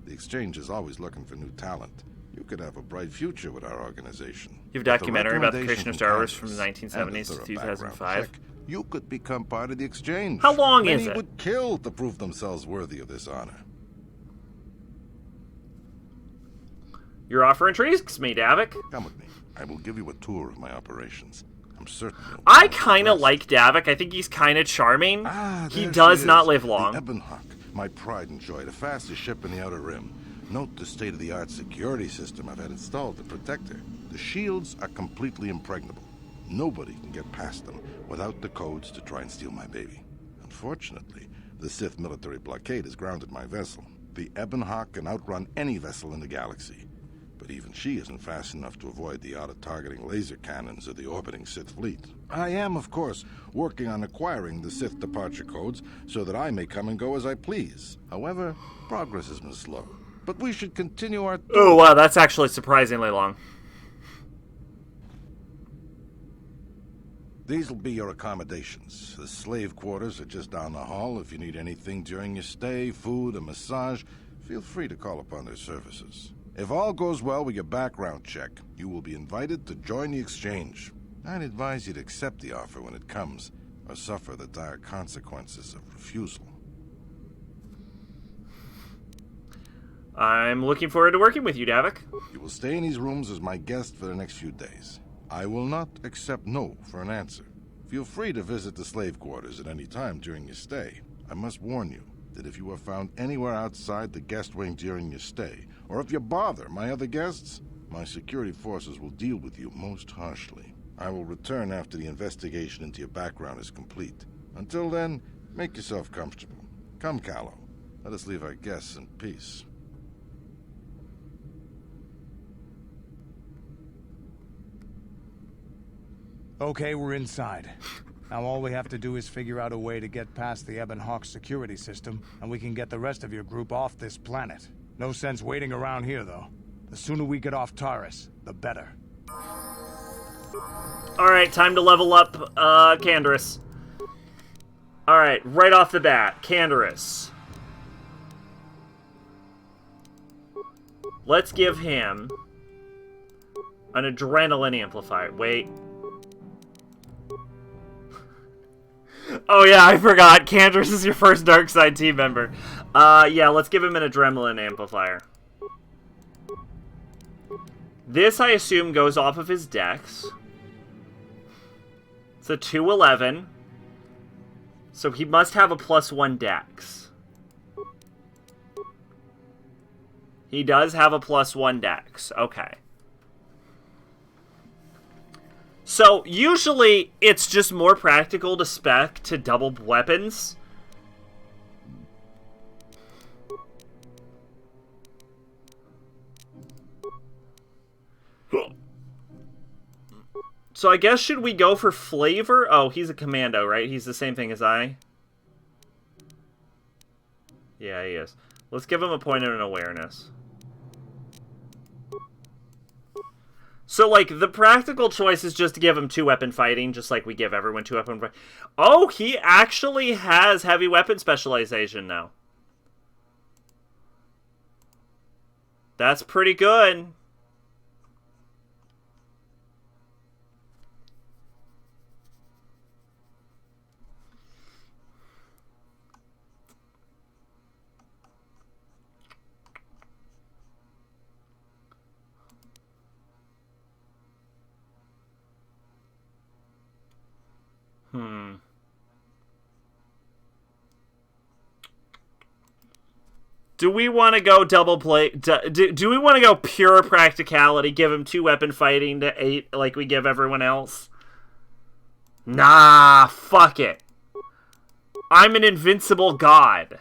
L: The Exchange is always looking for new talent. You could have a bright future with our organization.
A: You have a documentary about the creation of Star Wars from the 1970s to 2005.
L: You could become part of the Exchange.
A: How long is it?
L: Many would kill to prove themselves worthy of this honor.
A: Your offer intrigues me, Davik.
L: Come with me. I will give you a tour of my operations. I'm certain
A: I kind of like Davik. I think he's kind of charming. He does not live long.
L: The Ebon Hawk, my pride and joy, the fastest ship in the Outer Rim. Note the state-of-the-art security system I've had installed to protect her. The shields are completely impregnable. Nobody can get past them without the codes to try and steal my baby. Unfortunately, the Sith military blockade has grounded my vessel. The Ebon Hawk can outrun any vessel in the galaxy. but even she isn't fast enough to avoid the auto-targeting laser cannons of the orbiting Sith fleet. I am, of course, working on acquiring the Sith departure codes so that I may come and go as I please. However, progress has been slow. But we should continue our...
A: Oh, wow, that's actually surprisingly long.
L: These will be your accommodations. The slave quarters are just down the hall. If you need anything during your stay, food, a massage, feel free to call upon their services. If all goes well with your background check, you will be invited to join the exchange. I'd advise you to accept the offer when it comes, or suffer the dire consequences of refusal.
A: I'm looking forward to working with you, Davik.
L: You will stay in these rooms as my guest for the next few days. I will not accept no for an answer. Feel free to visit the slave quarters at any time during your stay. I must warn you that if you are found anywhere outside the guest wing during your stay, or if you bother my other guests, my security forces will deal with you most harshly. I will return after the investigation into your background is complete. Until then, make yourself comfortable. Come, Callow. Let us leave our guests in peace.
D: Okay, we're inside. Now all we have to do is figure out a way to get past the Ebon Hawk security system, and we can get the rest of your group off this planet. No sense waiting around here, though. The sooner we get off Taurus, the better.
A: Alright, time to level up, Canderous. Alright, right off the bat, Canderous. Let's give him an adrenaline amplifier. Wait. Oh yeah, I forgot. Canderous is your first dark side team member. Yeah, let's give him an adrenaline amplifier. This, I assume, goes off of his dex. It's a 211. So he must have a +1 dex. He does have a +1 dex. Okay. So, usually, it's just more practical to spec to double weapons. So, I guess, should we go for flavor? Oh, he's a commando, right? He's the same thing as I? Yeah, he is. Let's give him a point of an awareness. So, like, the practical choice is just to give him 2-weapon fighting, just like we give everyone 2-weapon fighting. Oh, he actually has heavy weapon specialization now. That's pretty good. Do we want to go double play? Do we want to go pure practicality? Give him 2-weapon fighting to 8 like we give everyone else? Nah, fuck it. I'm an invincible god.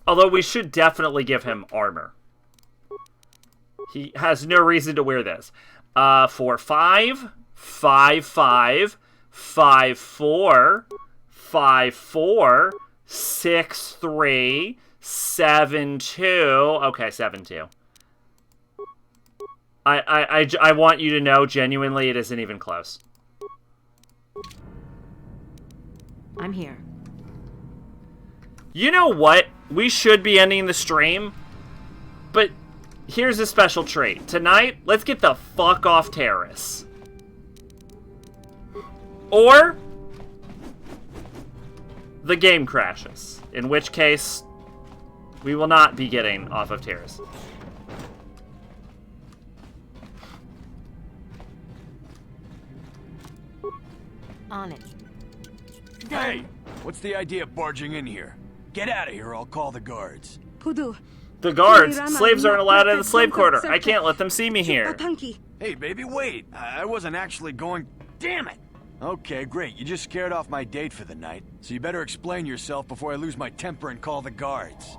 A: Although we should definitely give him armor. He has no reason to wear this. For 5, 5, 5, 5, 4, 5, 4, 6, 3, 7, 2. Okay, 7, 2. I want you to know, genuinely, it isn't even close.
H: I'm here.
A: You know what? We should be ending the stream, but here's a special treat. Tonight, let's get the fuck off Terrace. Or the game crashes, in which case we will not be getting off of Terrace.
H: On it.
I: Hey!
G: What's the idea of barging in here? Get out of here, I'll call the guards.
N: Pudu.
A: The guards! Slaves aren't allowed in the slave quarter. I can't let them see me here.
G: Hey, baby, wait. I wasn't actually going... Damn it! Okay, great. You just scared off my date for the night. So you better explain yourself before I lose my temper and call the guards.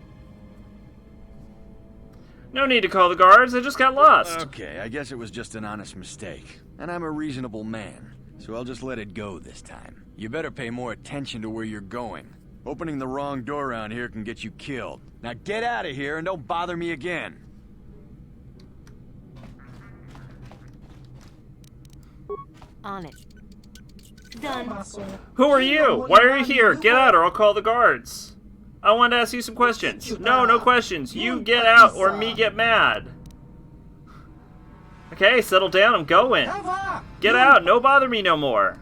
A: No need to call the guards. I just got lost.
G: Okay, I guess it was just an honest mistake. And I'm a reasonable man, so I'll just let it go this time. You better pay more attention to where you're going. Opening the wrong door around here can get you killed. Now get out of here and don't bother me again.
H: On it. Done.
A: Who are you? Why are you here? Get out or I'll call the guards. I want to ask you some questions. No questions. You get out or me get mad. Okay, settle down. I'm going. Get out. No bother me no more.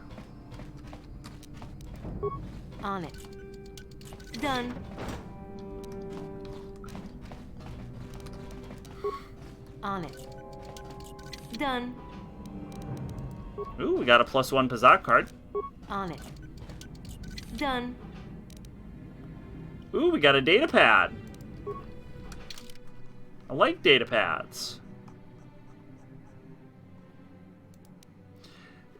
H: On it. Done. On it. Done.
A: Ooh, we got a +1 Pazak card.
H: On it. Done.
A: Ooh, we got a data pad. I like data pads.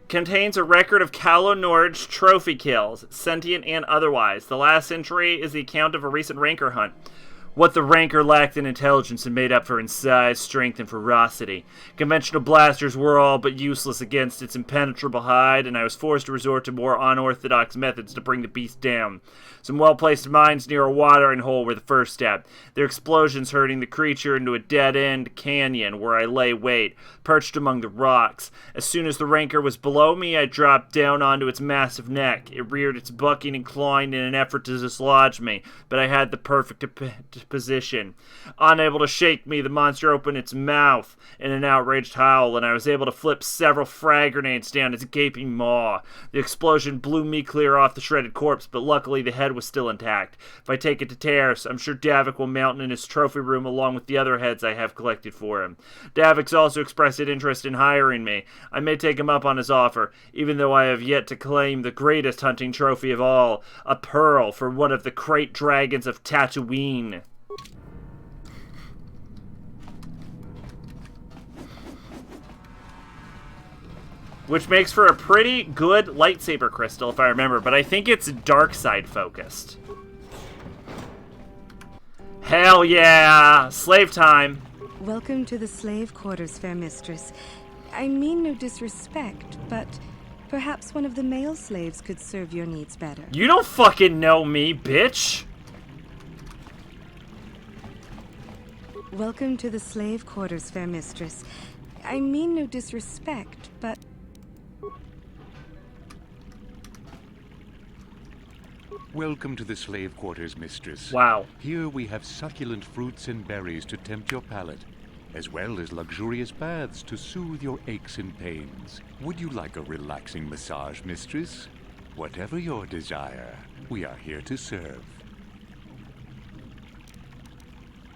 A: Contains a record of Calo Nord's trophy kills, sentient and otherwise. The last entry is the account of a recent rancor hunt. What the rancor lacked in intelligence and made up for in size, strength, and ferocity. Conventional blasters were all but useless against its impenetrable hide, and I was forced to resort to more unorthodox methods to bring the beast down. Some well-placed mines near a watering hole were the first step, their explosions hurting the creature into a dead-end canyon where I lay wait, perched among the rocks. As soon as the rancor was below me, I dropped down onto its massive neck. It reared its bucking and clawing in an effort to dislodge me, but I had the perfect position. Unable to shake me, the monster opened its mouth in an outraged howl, and I was able to flip several frag grenades down its gaping maw. The explosion blew me clear off the shredded corpse, but luckily the head was still intact. If I take it to Terrace, I'm sure Davik will mount in his trophy room along with the other heads I have collected for him. Davik's also expressed an interest in hiring me. I may take him up on his offer, even though I have yet to claim the greatest hunting trophy of all, a pearl for one of the great dragons of Tatooine. Which makes for a pretty good lightsaber crystal, if I remember, but I think it's dark side focused. Hell yeah! Slave time!
N: Welcome to the slave quarters, fair mistress. I mean no disrespect, but perhaps one of the male slaves could serve your needs better.
A: You don't fucking know me, bitch!
N: Welcome to the slave quarters, fair mistress. I mean no disrespect, but...
O: Welcome to the slave quarters, mistress.
A: Wow.
O: Here we have succulent fruits and berries to tempt your palate, as well as luxurious baths to soothe your aches and pains. Would you like a relaxing massage, mistress? Whatever your desire, we are here to serve.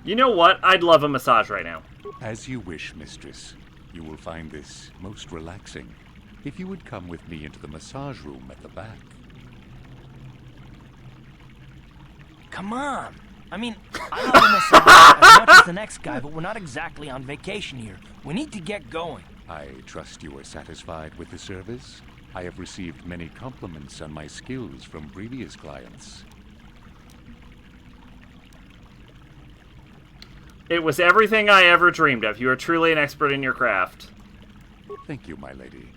A: You know what? I'd love a massage right now.
O: As you wish, mistress. You will find this most relaxing. If you would come with me into the massage room at the back.
P: Come on. I mean, I love a massage as much as the next guy, but we're not exactly on vacation here. We need to get going.
O: I trust you are satisfied with the service. I have received many compliments on my skills from previous clients.
A: It was everything I ever dreamed of. You are truly an expert in your craft.
O: Thank you, my lady.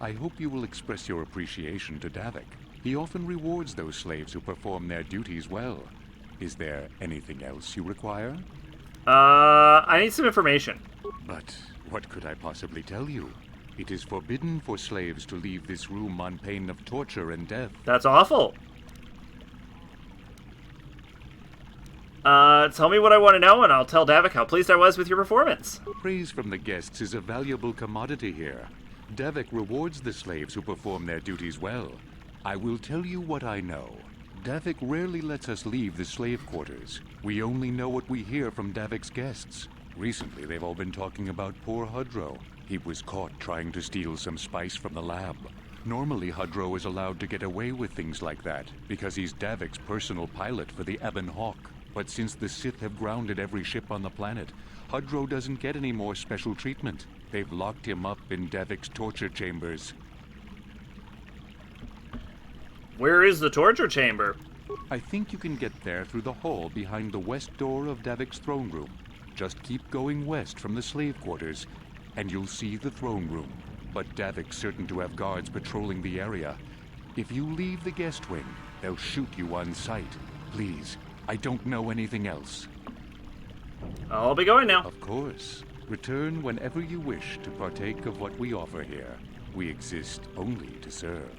O: I hope you will express your appreciation to Davik. He often rewards those slaves who perform their duties well. Is there anything else you require?
A: I need some information.
O: But what could I possibly tell you? It is forbidden for slaves to leave this room on pain of torture and death.
A: That's awful. Tell me what I want to know, and I'll tell Davik how pleased I was with your performance.
O: Praise from the guests is a valuable commodity here. Davik rewards the slaves who perform their duties well. I will tell you what I know. Davik rarely lets us leave the slave quarters. We only know what we hear from Davik's guests. Recently, they've all been talking about poor Hudro. He was caught trying to steal some spice from the lab. Normally, Hudro is allowed to get away with things like that, because he's Davik's personal pilot for the Ebon Hawk. But since the Sith have grounded every ship on the planet, Hudro doesn't get any more special treatment. They've locked him up in Davik's torture chambers.
A: Where is the torture chamber?
O: I think you can get there through the hall behind the west door of Davik's throne room. Just keep going west from the slave quarters, and you'll see the throne room. But Davik's certain to have guards patrolling the area. If you leave the guest wing, they'll shoot you on sight. Please, I don't know anything else.
A: I'll be going now.
O: Of course. Return whenever you wish to partake of what we offer here. We exist only to serve.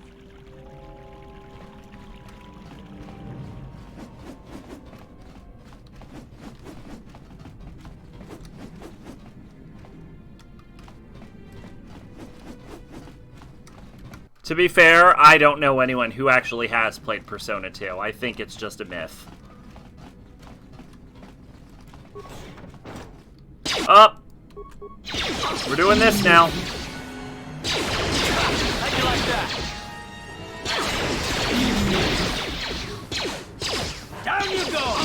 A: To be fair, I don't know anyone who actually has played Persona 2. I think it's just a myth. Up! We're doing this now.
P: How'd you like that? Down you go!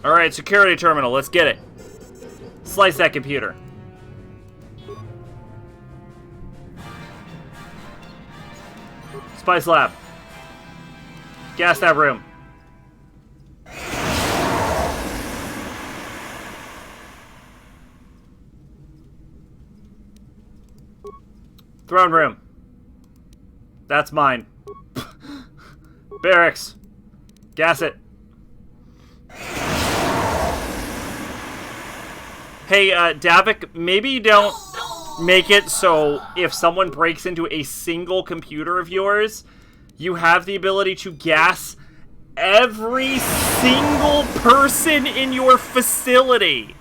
A: Alright, security terminal, let's get it. Slice that computer. Spice lab. Gas that room. Throne room. That's mine. Barracks. Gas it. Hey, Davik, maybe you don't make it so if someone breaks into a single computer of yours, you have the ability to gas every single person in your facility.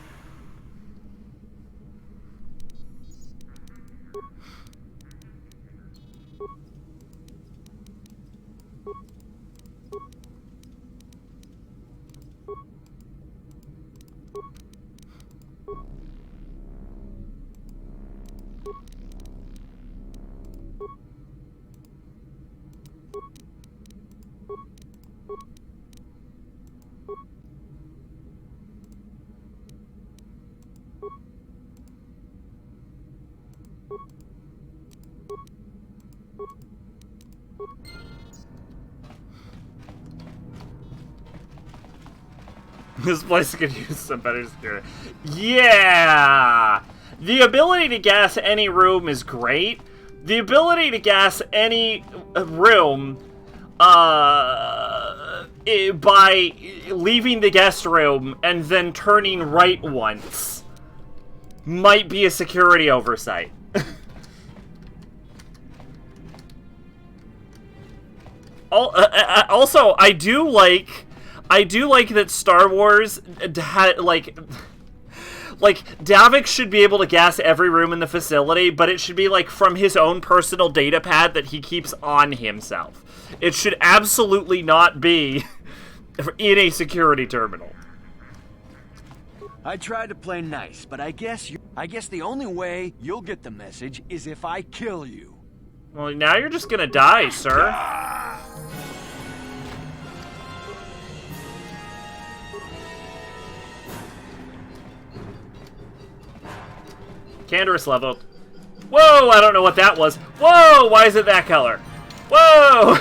A: This place could use some better security. Yeah! The ability to gas any room is great. The ability to gas any room by leaving the guest room and then turning right once might be a security oversight. Also, I do like that Star Wars had, like, Davik should be able to gas every room in the facility, but it should be, like, from his own personal data pad that he keeps on himself. It should absolutely not be in a security terminal.
G: I tried to play nice, but I guess the only way you'll get the message is if I kill you.
A: Well, now you're just gonna die, sir. Canderous level. Whoa, I don't know what that was. Whoa, why is it that color? Whoa!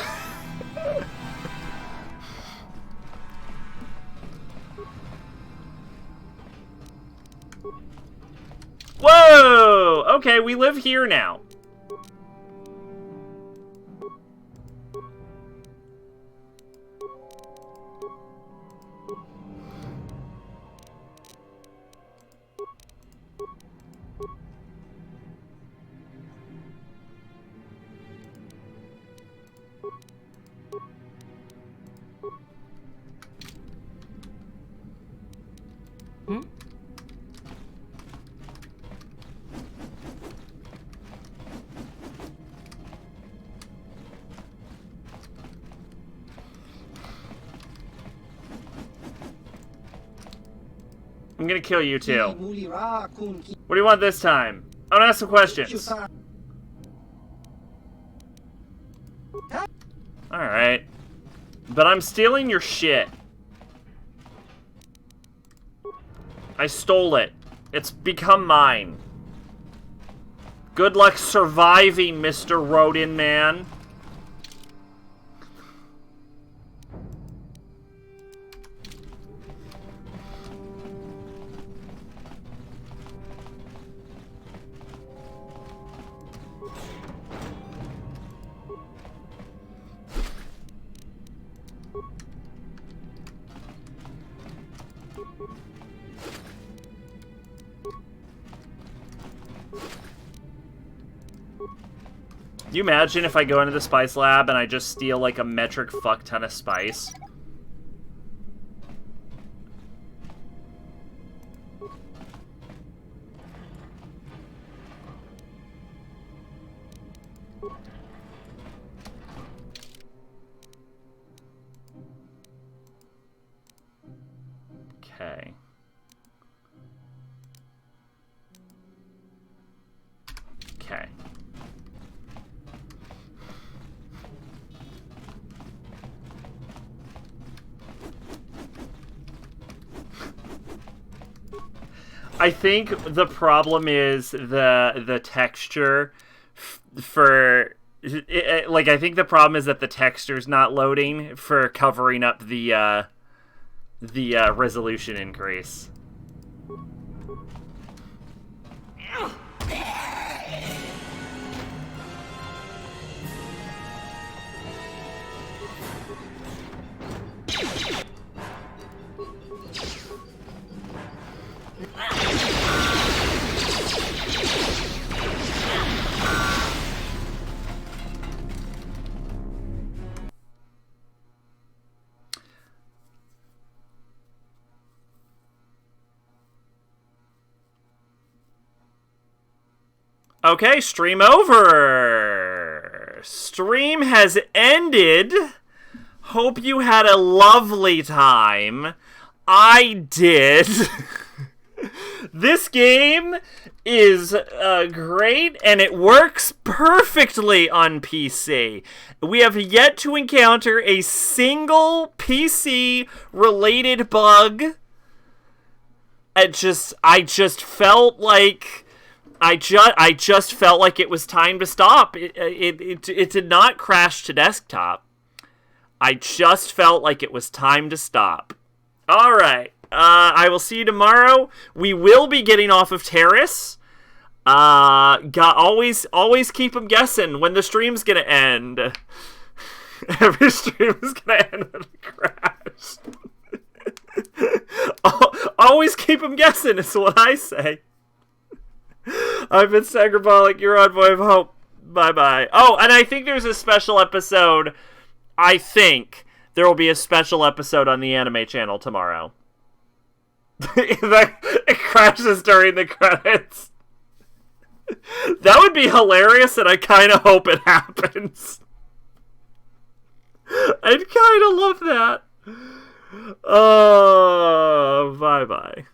A: Whoa! Okay, we live here now. I'm gonna kill you too. What do you want this time? I'm gonna ask some questions. Alright. But I'm stealing your shit. I stole it. It's become mine. Good luck surviving, Mr. Rodin Man. You imagine if I go into the spice lab and I just steal like a metric fuck ton of spice? Okay. Okay. I think the problem is the texture for like I think the problem is that the texture's not loading for covering up the resolution increase. Okay, stream over. Stream has ended. Hope you had a lovely time. I did. This game is great, and it works perfectly on PC. We have yet to encounter a single PC-related bug. I just felt like I just felt like it was time to stop. It did not crash to desktop. I just felt like it was time to stop. All right. I will see you tomorrow. We will be getting off of Terrace. Always keep them guessing when the stream's gonna end. Every stream is gonna end with a crash. Always keep them guessing is what I say. I've been Sacrabalic, your envoy of hope. Bye-bye. Oh, and I think there's a special episode. I think there will be a special episode on the anime channel tomorrow. It crashes during the credits. That would be hilarious, and I kind of hope it happens. I'd kind of love that. Oh, bye-bye.